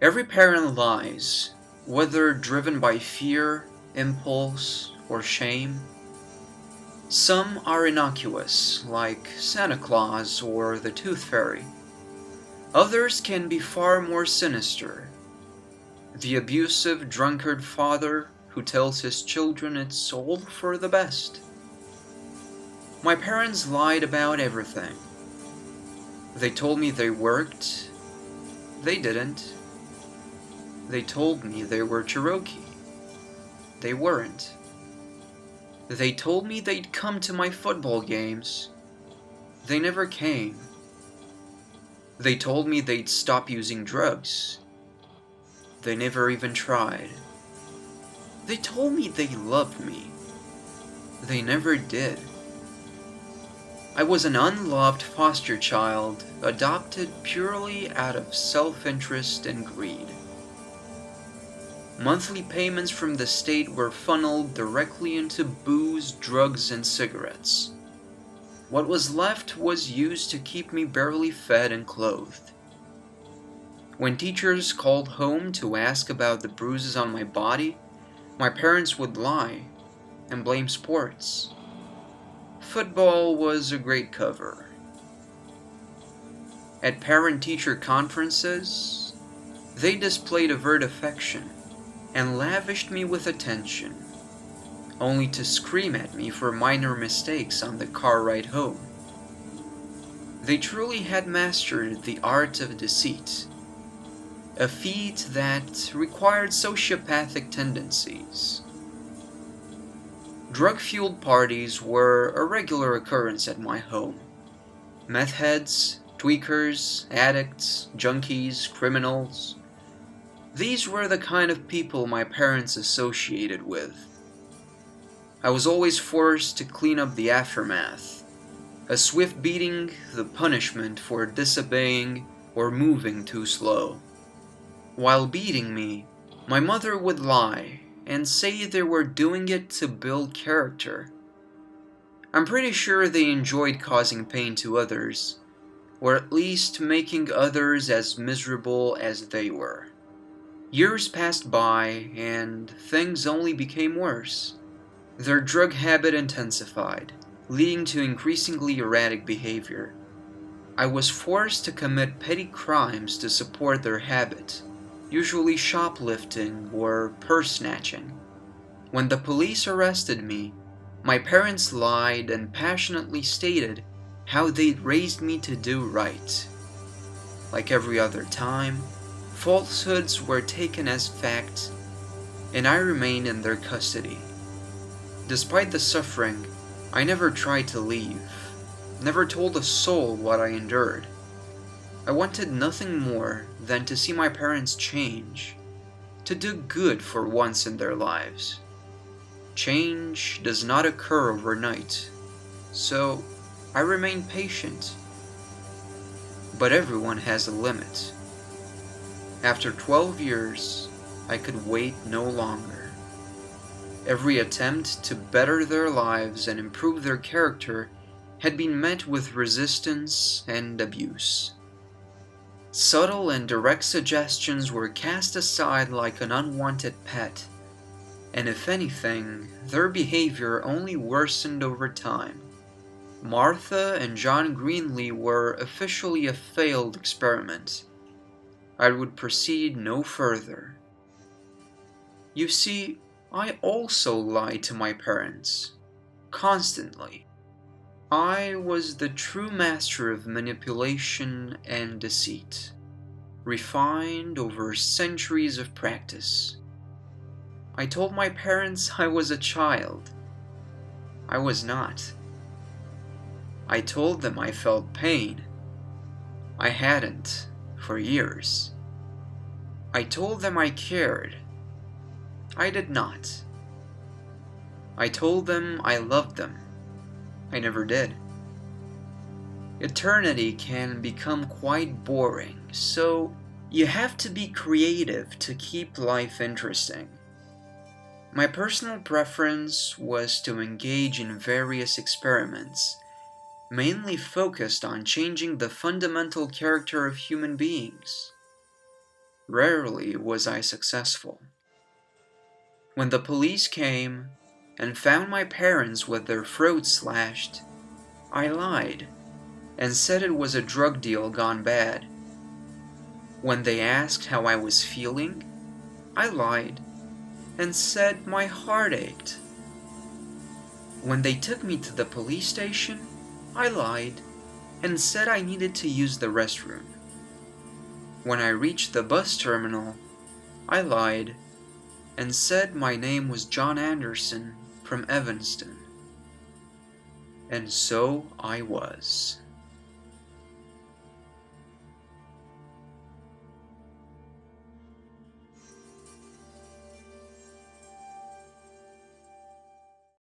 Every parent lies, whether driven by fear, impulse, or shame. Some are innocuous, like Santa Claus or the Tooth Fairy. Others can be far more sinister. The abusive drunkard father who tells his children it's all for the best. My parents lied about everything. They told me they worked. They didn't. They told me they were Cherokee. They weren't. They told me they'd come to my football games. They never came. They told me they'd stop using drugs. They never even tried. They told me they loved me. They never did. I was an unloved foster child, adopted purely out of self-interest and greed. Monthly payments from the state were funneled directly into booze, drugs, and cigarettes. What was left was used to keep me barely fed and clothed. When teachers called home to ask about the bruises on my body, my parents would lie and blame sports. Football was a great cover. At parent-teacher conferences, they displayed overt affection and lavished me with attention, only to scream at me for minor mistakes on the car ride home. They truly had mastered the art of deceit, a feat that required sociopathic tendencies. Drug-fueled parties were a regular occurrence at my home. Meth heads, tweakers, addicts, junkies, criminals. These were the kind of people my parents associated with. I was always forced to clean up the aftermath, a swift beating the punishment for disobeying or moving too slow. While beating me, my mother would lie and say they were doing it to build character. I'm pretty sure they enjoyed causing pain to others, or at least making others as miserable as they were. Years passed by, and things only became worse. Their drug habit intensified, leading to increasingly erratic behavior. I was forced to commit petty crimes to support their habit, usually shoplifting or purse snatching. When the police arrested me, my parents lied and passionately stated how they'd raised me to do right. Like every other time, falsehoods were taken as fact, and I remained in their custody. Despite the suffering, I never tried to leave, never told a soul what I endured. I wanted nothing more than to see my parents change, to do good for once in their lives. Change does not occur overnight, so I remained patient. But everyone has a limit. After 12 years, I could wait no longer. Every attempt to better their lives and improve their character had been met with resistance and abuse. Subtle and direct suggestions were cast aside like an unwanted pet, and if anything, their behavior only worsened over time. Martha and John Greenlee were officially a failed experiment. I would proceed no further. You see, I also lied to my parents, constantly. I was the true master of manipulation and deceit, refined over centuries of practice. I told my parents I was a child. I was not. I told them I felt pain. I hadn't for years. I told them I cared. I did not. I told them I loved them. I never did. Eternity can become quite boring, so you have to be creative to keep life interesting. My personal preference was to engage in various experiments, mainly focused on changing the fundamental character of human beings. Rarely was I successful. When the police came and found my parents with their throats slashed, I lied and said it was a drug deal gone bad. When they asked how I was feeling, I lied and said my heart ached. When they took me to the police station, I lied and said I needed to use the restroom. When I reached the bus terminal, I lied and said my name was John Anderson from Evanston. And so I was.